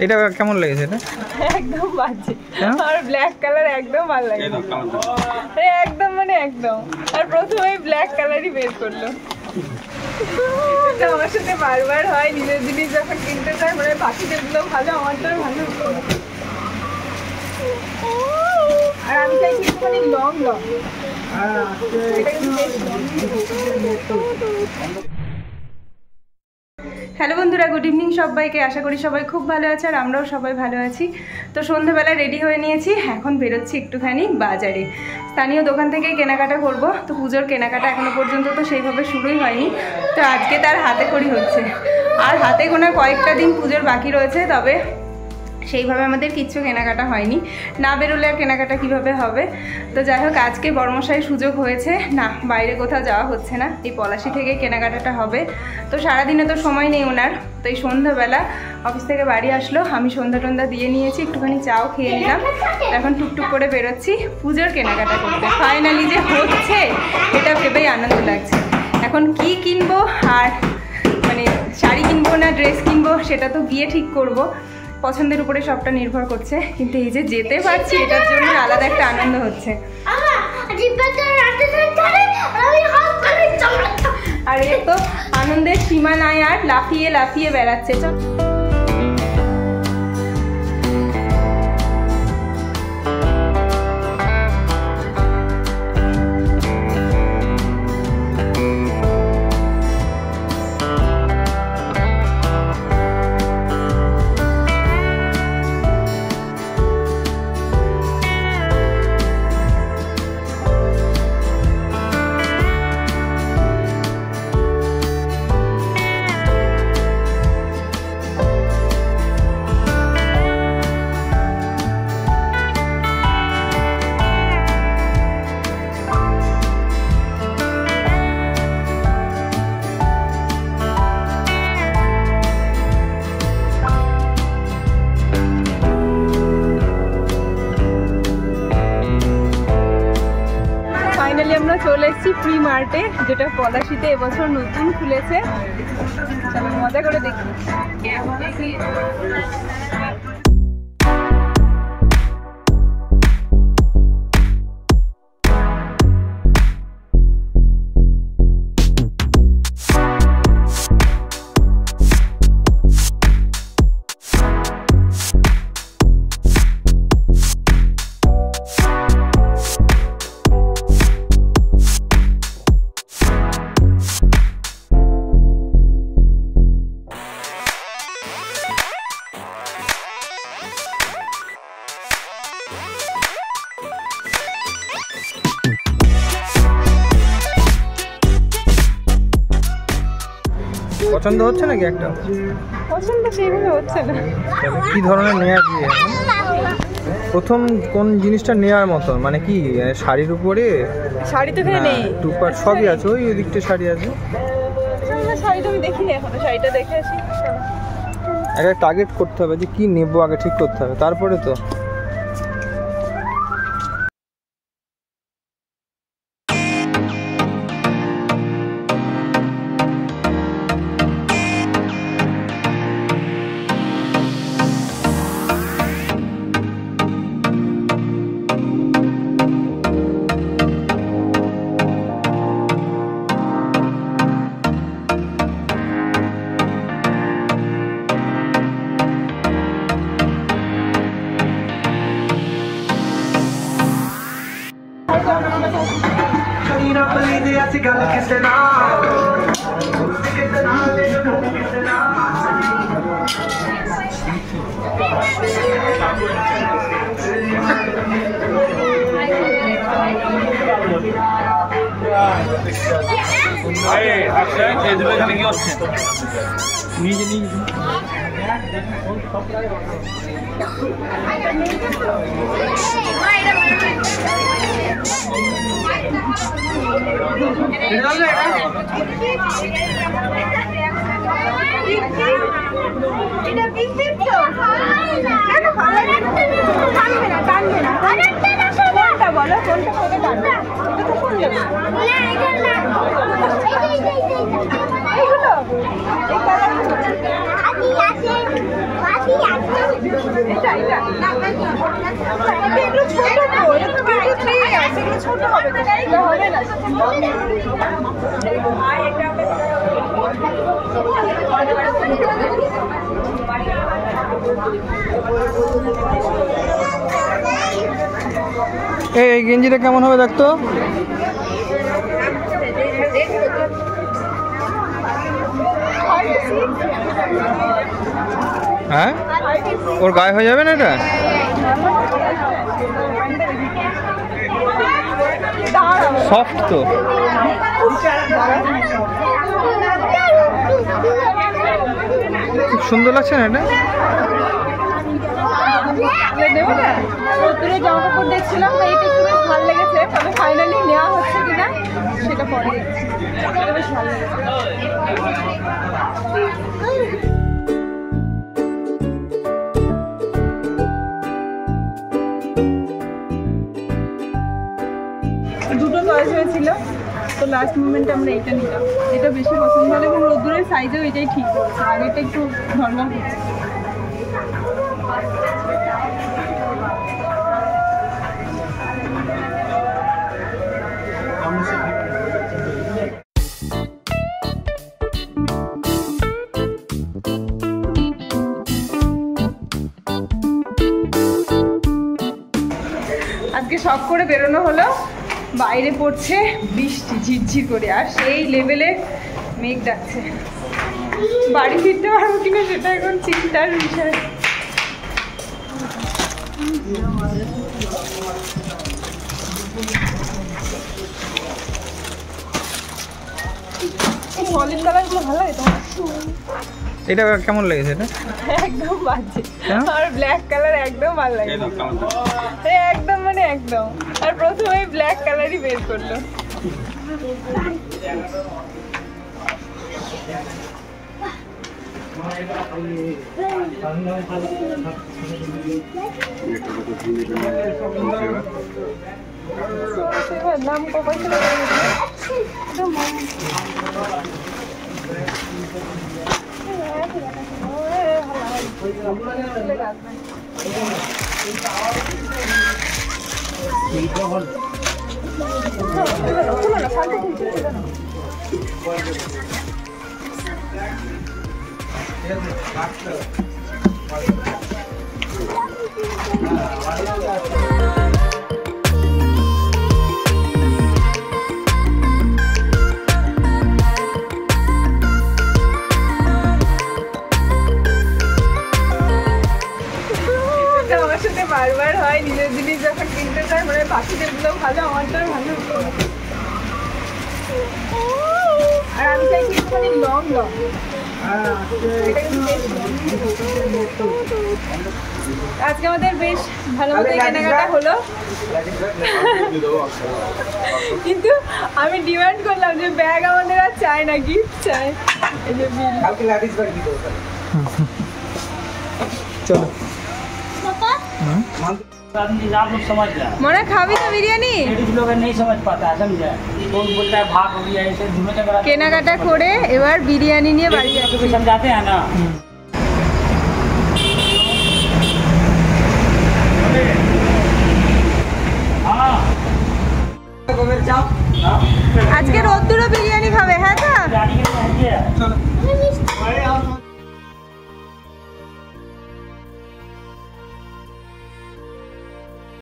এটা কেমন লেগেছে? এটা একদম বাজে, আর ব্ল্যাক কালার একদম ভালো লাগে একদম, মানে একদম। আর প্রথমে ব্ল্যাক কালারই বের করলো। আমার সাথে বারবার হয়, নিজের জিনিস যখন কিনতে চাই মানে বাকিদের গুলো ভালো, আমারটা ভালো। আর আমি চাইছি একটুখানি লং লং। হ্যালো বন্ধুরা, গুড ইভিনিং সবাইকে। আশা করি সবাই খুব ভালো আছে আর আমরাও সবাই ভালো আছি। তো সন্ধ্যাবেলা রেডি হয়ে নিয়েছি, এখন বেরোচ্ছি একটুখানি বাজারে। স্থানীয় দোকান থেকেই কেনাকাটা করব। তো পুজোর কেনাকাটা এখনো পর্যন্ত তো সেইভাবে শুরুই হয়নি, তো আজকে তার হাতে খড়ি হচ্ছে। আর হাতে গোনা কয়েকটা দিন পুজোর বাকি রয়েছে, তবে সেইভাবে আমাদের কিচ্ছু কেনাকাটা হয়নি। না বেরোলে আর কেনাকাটা কীভাবে হবে। তো যাই হোক, আজকে বড়মশাই সুযোগ হয়েছে, না বাইরে কোথাও যাওয়া হচ্ছে না, এই পলাশি থেকে কেনাকাটাটা হবে। তো সারাদিনে তো সময় নেই ওনার, তো এই সন্ধ্যাবেলা অফিস থেকে বাড়ি আসলো, আমি সন্ধ্যা টন্ধা দিয়ে নিয়েছি, একটুখানি চাও খেয়ে নিলাম। এখন টুকটুক করে বেরোচ্ছি পুজোর কেনাকাটা করতে। ফাইনালি যে হচ্ছে এটা ভেবেই আনন্দ লাগছে। এখন কি কিনবো, আর মানে শাড়ি কিনবো না ড্রেস কিনবো সেটা তো গিয়ে ঠিক করব, পছন্দের উপরে সবটা নির্ভর করছে। কিন্তু এই যে যেতে পারছি এটার জন্য আলাদা একটা আনন্দ হচ্ছে। আর এ তো আনন্দের সীমা নাই, আর লাফিয়ে লাফিয়ে বেড়াচ্ছে। আমরা চলে এসেছি ফ্রি মার্টে, যেটা পলাশিতে এবছর নতুন খুলেছে। চলো মজা করে দেখি। পছন্দ হচ্ছে নাকি? একটা পছন্দ সেইভাবে হচ্ছে না। কি ধরনের নেয়ার কি প্রথম কোন জিনিসটা নেয়ার মতো, মানে কি শাড়ির উপরে? শাড়ি তো এখানে নেই, টুপার সবই আছে, ওই দিকটা শাড়ি আছে। শাড়ি তো আমি দেখিনি এখনো, শাড়িটা দেখে আসি। একটা টার্গেট করতে হবে যে কি নেবো, আগে ঠিক করতে হবে, তারপরে তো। এইগুলো এটা এটা এগুলো ছোট তো, এটা তো বিউটি ফ্রি আছে, এগুলো ছোট হবে তো, এটা হবে না। এই গেঞ্জিটা কেমন হবে দেখতো? হ্যাঁ, ওর গায়ে হয়ে যাবে না এটা? সফট তো। খুব সুন্দর লাগছে না এটা? দেবো না, রোদ্দুরে জামা কাপড় দেখছিলাম, তো এইটা একটু বেশ ভালো লেগেছে, তবে ফাইনালি নেওয়া হচ্ছে কিনা সেটা পরে দেখছি। এটা বেশ ভালো লেগেছে। দুটো চয়েস হয়েছিল, তো লাস্ট মোমেন্টে আমরা এটা নিলাম। এটা বেশি পছন্দ হলো এবং রোদ্দুরের সাইজেও এটাই ঠিক হচ্ছে, আর এটা একটু নর্মাল হচ্ছে। আজকে শখ করে বেরোনো হলো, বাইরে পড়ছে বৃষ্টি ঝিরঝির করে, আর সেই লেভেলে মেঘ ডাকছে। বাড়ি ফিরতে পারবো কিনা সেটা এখন চিন্তার বিষয়। সলিড কালারগুলো ভালো লাগে তোমার? এটা কেমন লেগেছে? এটা একদম বাজে, আর ব্ল্যাক কালার একদম ভালো লাগে, একদম মানে একদম। আর প্রথমে ব্ল্যাক কালারই বের করলো। নাম কপাই আমার সাথে বারবার হয়, নিজের জিনিস যখন কিনতে চাই মানে বাকিদের গুলো ভালো, আমারটা ভালো। আর আমি চাই একটুখানি লং লং। আজকে আমাদের বেশ ভালো মতো কেনাকাটা হলো, কিন্তু আমি ডিমান্ড করলাম যে ব্যাগ আমাদের আর চাই না, গিফট চাই। এই যে चलो आप लोग समझ रहे हैं, মনে খাবি তো বিরিয়ানি? लेडीज लोग नहीं समझ पाता है, समझे? कौन बोलता है भाग हो गया ऐसे, झूमे तक কেনাকাটা করে এবার বিরিয়ানি নিয়ে বাড়ি যাচ্ছি। समझाते हैं ना।